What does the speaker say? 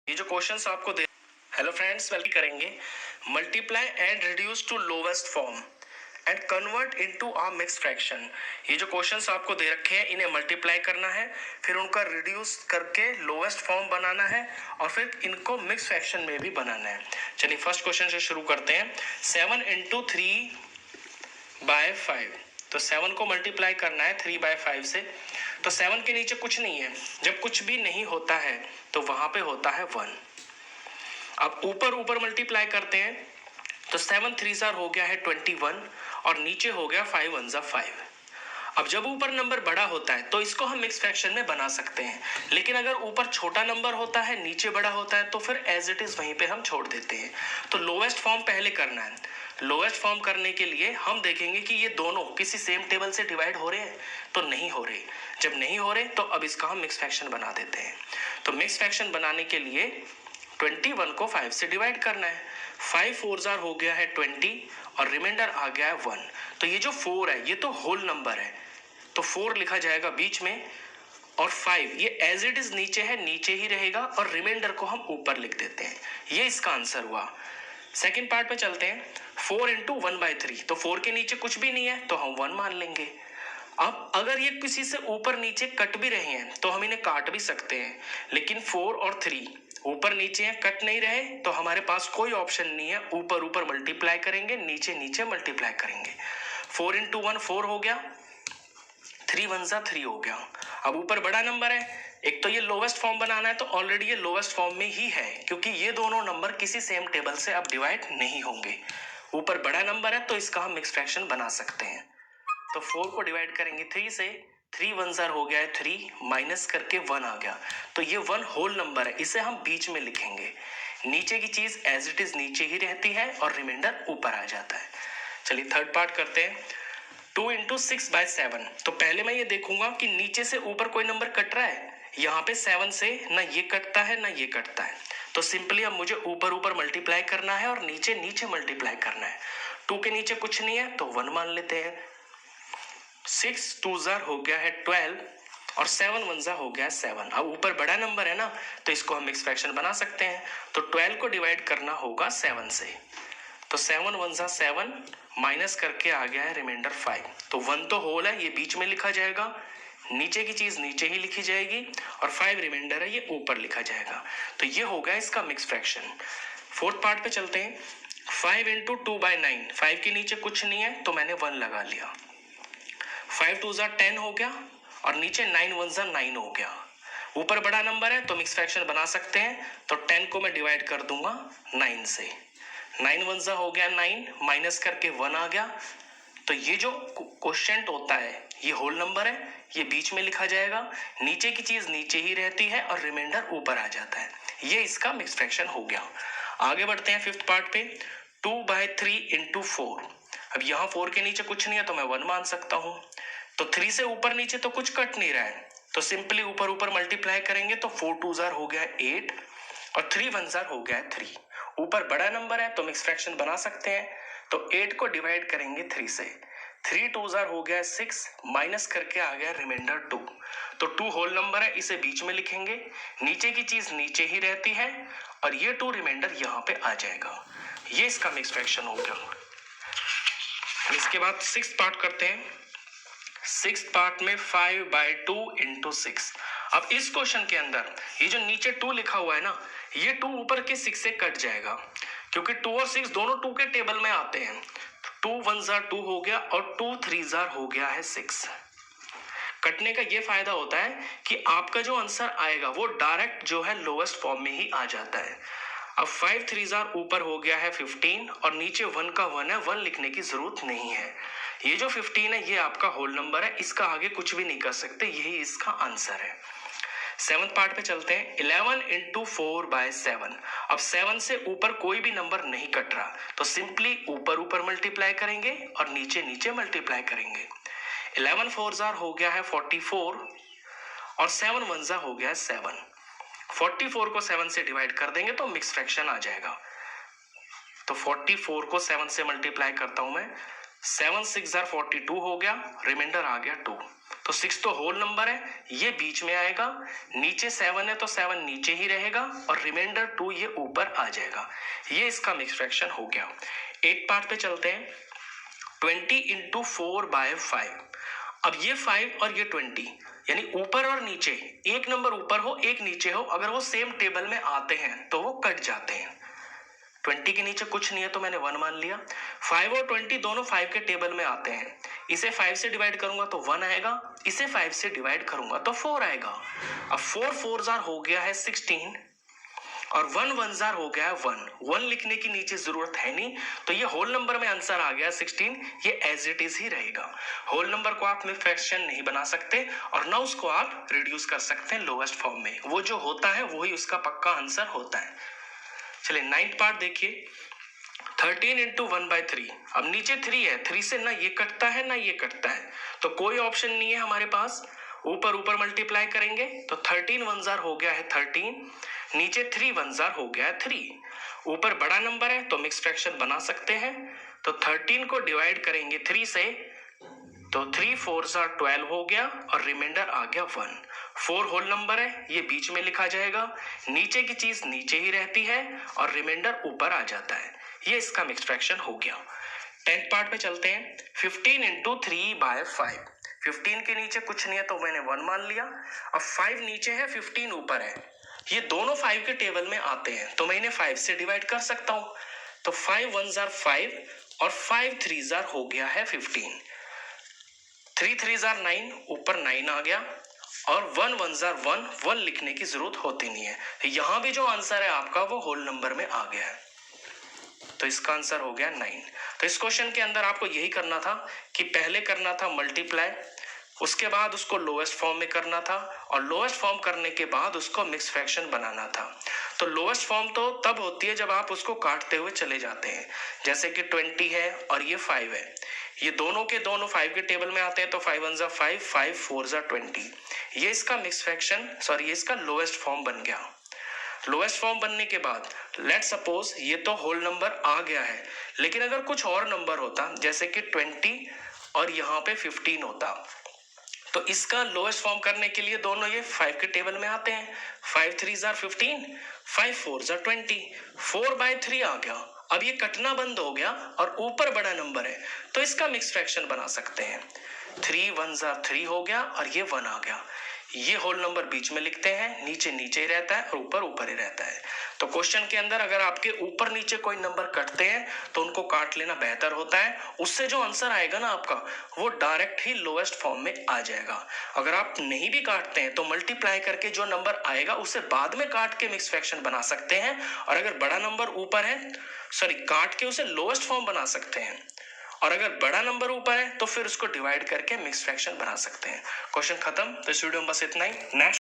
ये जो क्वेश्चंस आपको दे, हेलो फ्रेंड्स, वेलकम करेंगे multiply and reduce to lowest form and convert into a mixed fraction. ये जो क्वेश्चंस आपको दे रखे हैं इन्हें मल्टीप्लाई करना है, फिर उनका रिड्यूस करके लोवेस्ट फॉर्म बनाना है और फिर इनको मिक्स्ड फ्रैक्शन में भी बनाना है। चलिए फर्स्ट क्वेश्चन से शुरू करते हैं। 7 इंटू 3/5, तो 7 को मल्टीप्लाई करना है 3/5 से। तो 7 के नीचे कुछ नहीं है, जब कुछ भी नहीं होता है तो वहां पे होता है 1। अब ऊपर ऊपर मल्टीप्लाई करते हैं तो 7 3 हो गया है 21 और नीचे हो गया 5 1 5। अब जब ऊपर नंबर बड़ा होता है तो इसको हम मिक्स फ्रैक्शन में बना सकते हैं, लेकिन अगर ऊपर छोटा नंबर होता है नीचे बड़ा होता है तो फिर एज इट इज वहीं पे हम छोड़ देते हैं। तो लोवेस्ट फॉर्म पहले करना है। लोवेस्ट फॉर्म करने के लिए हम देखेंगे कि ये दोनों किसी सेम टेबल से डिवाइड हो रहे हैं, तो नहीं हो रहे। जब नहीं हो रहे तो अब इसका हम मिक्स फ्रैक्शन बना देते हैं। तो मिक्स फ्रैक्शन बनाने के लिए 21 को 5 से डिवाइड करना है। 5 4 हो गया है 20 और रिमाइंडर आ गया है 1। तो ये जो 4 है ये तो होल नंबर है, तो 4 लिखा जाएगा बीच में और 5 ये एज इट इज नीचे है, नीचे ही रहेगा और रिमाइंडर को हम ऊपर लिख देते हैं। ये इसका आंसर हुआ। सेकंड पार्ट पे चलते हैं। 4 इंटू 1/3, तो 4 के नीचे कुछ भी नहीं है तो हम 1 मान लेंगे। अब अगर ये किसी से ऊपर नीचे कट भी रहे हैं तो हम इन्हें काट भी सकते हैं, लेकिन 4 और 3 ऊपर नीचे हैं, कट नहीं रहे, तो हमारे पास कोई ऑप्शन नहीं है। ऊपर ऊपर मल्टीप्लाई करेंगे, नीचे नीचे मल्टीप्लाई करेंगे। 4 इंटू 1 4 हो गया, 3 1 3 हो गया। अब ऊपर बड़ा नंबर है, एक तो ये लोवेस्ट फॉर्म बनाना है तो ऑलरेडी ये लोवेस्ट फॉर्म में ही है, क्योंकि ये दोनों नंबर किसी सेम टेबल से अब डिवाइड नहीं होंगे। ऊपर बड़ा नंबर है तो इसका हम मिक्स फ्रैक्शन बना सकते हैं। तो 4 को डिवाइड करेंगे 3 से, 3 1 हो गया है 3, माइनस करके 1 आ गया। तो ये 1 होल नंबर है, इसे हम बीच में लिखेंगे। नीचे की चीज एज इट इज नीचे ही रहती है और रिमाइंडर ऊपर आ जाता है। चलिए थर्ड पार्ट करते हैं। 2 इंटू 6/7, तो पहले मैं ये देखूंगा कि नीचे से ऊपर कोई नंबर कट रहा है। यहाँ पे 7 से ना ये कटता है ना ये कटता है, तो सिंपली अब मुझे ऊपर ऊपर मल्टीप्लाई करना है और नीचे नीचे मल्टीप्लाई करना है। 2 के नीचे कुछ नहीं है तो 1 मान लेते हैं। 6 2 हो गया है 12 और 7 1 हो गया है 7। अब ऊपर बड़ा नंबर है ना, तो इसको हम मिक्स फ्रैक्शन बना सकते हैं। तो 12 को डिवाइड करना होगा 7 से, तो 7 1 7 माइनस करके आ गया है रिमाइंडर 5। तो 1 तो होल है, ये बीच में लिखा जाएगा, नीचे की चीज नीचे ही लिखी जाएगी और 5 रिमाइंडर है, ये ऊपर लिखा जाएगा। तो ये हो गया इसका मिक्स फ्रैक्शन। फोर्थ पार्ट पे चलते हैं। 5 इंटू 2/9, 5 के नीचे कुछ नहीं है तो मैंने 1 लगा लिया। 5 2 10 हो गया और नीचे 9 1 9 हो गया। ऊपर बड़ा नंबर है तो मिक्स फ्रैक्शन बना सकते हैं, तो 10 को मैं डिवाइड कर दूंगा 9 से। 9 1 हो गया 9, माइनस करके 1 आ गया। तो ये जो क्वोशिएंट होता है ये होल नंबर है, ये बीच में लिखा जाएगा, नीचे की चीज नीचे ही रहती है और रिमाइंडर ऊपर आ जाता है। ये इसका मिक्स फ्रैक्शन हो गया। आगे बढ़ते हैं फिफ्थ पार्ट पे। 2/3 इंटू 4, अब यहाँ 4 के नीचे कुछ नहीं है तो मैं 1 मान सकता हूँ। तो 3 से ऊपर नीचे तो कुछ कट नहीं रहा है, तो सिंपली ऊपर ऊपर मल्टीप्लाई करेंगे तो 4 2 हो गया 8 और 3 1 हो गया 3। ऊपर बड़ा नंबर है तो मिक्स फ्रैक्शन बना सकते हैं, तो 8 को डिवाइड करेंगे 3 से। 3 2 हो गया 6, माइनस करके आ गया रिमाइंडर 2। तो 2 होल नंबर है, इसे बीच में लिखेंगे, नीचे की चीज नीचे ही रहती है और ये 2 रिमाइंडर यहाँ पे आ जाएगा। ये इसका मिक्स फ्रैक्शन हो गया। इसके बाद सिक्स्थ पार्ट करते हैं। सिक्स्थ पार्ट में 5/2 इंटू 6। अब इस क्वेश्चन के अंदर ये जो नीचे 2 लिखा हुआ है ना, ये 2 ऊपर के 6 से कट जाएगा, क्योंकि 2 और 6 दोनों 2 के टेबल में आते हैं। 2 1 2 हो गया और 2 3 हो गया है 6। कटने का ये फायदा होता है कि आपका जो आंसर आएगा वो डायरेक्ट जो है लोवेस्ट फॉर्म में ही आ जाता है। अब 5 3 ऊपर हो गया है 15 और नीचे 1 का 1 है, 1 लिखने की जरूरत नहीं है। ये जो 15 है ये आपका होल नंबर है, इसका आगे कुछ भी नहीं कर सकते, यही इसका आंसर है। सेवंथ पार्ट पे चलते हैं। 11 इंटू 4/7, अब 7 से ऊपर कोई भी नंबर नहीं कट रहा, तो सिंपली ऊपर ऊपर मल्टीप्लाई करेंगे और नीचे नीचे मल्टीप्लाई करेंगे। 11 4 हो गया है 44 और 7 1 हो गया है 7। 44 को 7 से डिवाइड कर देंगे तो मिक्स फ्रैक्शन आ जाएगा। तो 44 को 7 से मल्टीप्लाई करता हूं मैं, 7 6 42 हो गया, रिमाइंडर आ गया 2। तो 6 तो होल नंबर है, ये बीच में आएगा, नीचे 7 है तो 7 नीचे ही रहेगा और रिमाइंडर 2 ये ऊपर आ जाएगा। ये इसका मिक्स फ्रैक्शन हो गया। 8 पार्ट पे चलते हैं। 20 इंटू 4/5। अब ये 5 और ये 20 यानी ऊपर और नीचे, एक नंबर ऊपर हो एक नीचे हो, अगर वो सेम टेबल में आते हैं तो वो कट जाते हैं। 20 के नीचे कुछ नहीं है तो मैंने 1 मान लिया। 5 और 20 दोनों 5 के टेबल में आते हैं। इसे 5 से डिवाइड करूंगा तो 1 आएगा, इसे 5 से डिवाइड करूंगा तो 4 आएगा। अब 4 4 हो गया है 16 और 1 1 हो गया है 1 लिखने की नीचे जरूरत है नहीं, तो ये होल नंबर में आंसर आ गया 16। ये एज इट इज ही रहेगा। होल नंबर को आप मिक्स फ्रैक्शन नहीं बना सकते और ना उसको आप रिड्यूस कर सकते हैं लोएस्ट फॉर्म में। वो जो होता है वही उसका पक्का आंसर होता है। चलिए 9th पार्ट देखिए। 13 इंटू 1/3। अब नीचे 3 है, 3 से ना ये कटता है ना ये कटता है, तो कोई ऑप्शन नहीं है हमारे पास। ऊपर ऊपर मल्टीप्लाई करेंगे तो 13 1 हो गया है 13, नीचे 3 1 हो गया है 3। ऊपर बड़ा नंबर है तो मिक्स फ्रैक्शन बना सकते हैं। तो 13 को डिवाइड करेंगे 3 से तो 3 4 12 हो गया और रिमाइंडर आ गया 1। 4 होल नंबर है, ये बीच में लिखा जाएगा, नीचे की चीज नीचे ही रहती है और रिमाइंडर ऊपर आ जाता है। ये इसका मिक्स फ्रैक्शन हो गया। 10th पार्ट पे चलते हैं। 15 इंटू 3/5। 15 के नीचे कुछ नहीं है तो मैंने 1 मान लिया। अब 5 नीचे है 15 ऊपर है, ये दोनों 5 के टेबल में आते हैं तो मैं इन्हें 5 से डिवाइड कर सकता हूं। तो 5 1 5 और 5 3 हो गया है 15। 3 3 9, ऊपर 9 आ गया और 1 1 1 लिखने की जरूरत होती नहीं है। यहां भी जो आंसर है आपका वो होल नंबर में आ गया है, तो इसका आंसर हो गया 9। तो इस क्वेश्चन के अंदर आपको यही करना था कि पहले करना था मल्टीप्लाई, उसके बाद उसको लोएस्ट फॉर्म में करना था और लोएस्ट फॉर्म करने के बाद उसको मिक्स फ्रैक्शन बनाना था। तो लोएस्ट फॉर्म तो तब होती है जब आप उसको काटते हुए चले जाते हैं, जैसे कि 20 है और ये 5 है, ये दोनों के दोनों 5 के टेबल में आते हैं तो 5 1 5 5 4 20। ये इसका मिक्स फ्रैक्शन ये इसका लोएस्ट फॉर्म बन गया। लोएस्ट फॉर्म बनने के बाद लेट सपोज ये तो होल नंबर आ गया है, लेकिन अगर कुछ और नंबर होता जैसे कि 20 और यहाँ पे 15 होता तो इसका लोएस्ट फॉर्म करने के लिए दोनों ये 5 के टेबल में आते हैं। 5 3 15, 5 4 20, 4/3 आ गया। अब ये कटना बंद हो गया और ऊपर बड़ा नंबर है तो इसका मिक्स फ्रैक्शन बना सकते हैं। 3 1 3 हो गया और ये 1 आ गया। ये होल नंबर बीच में लिखते हैं, नीचे नीचे ही रहता है और ऊपर ऊपर ही रहता है। तो क्वेश्चन के अंदर अगर आपके ऊपर नीचे कोई नंबर कटते हैं तो उनको काट लेना बेहतर होता है। उससे जो आंसर आएगा ना आपका वो डायरेक्ट ही लोएस्ट फॉर्म में आ जाएगा। अगर आप नहीं भी काटते हैं तो मल्टीप्लाई करके जो नंबर आएगा उसे बाद में काट के मिक्स फ्रैक्शन बना सकते हैं, और अगर बड़ा नंबर ऊपर है काट के उसे लोएस्ट फॉर्म बना सकते हैं, और अगर बड़ा नंबर ऊपर है तो फिर उसको डिवाइड करके मिक्स फ्रैक्शन बना सकते हैं। क्वेश्चन खत्म। तो इस वीडियो में बस इतना ही। नेक्स्ट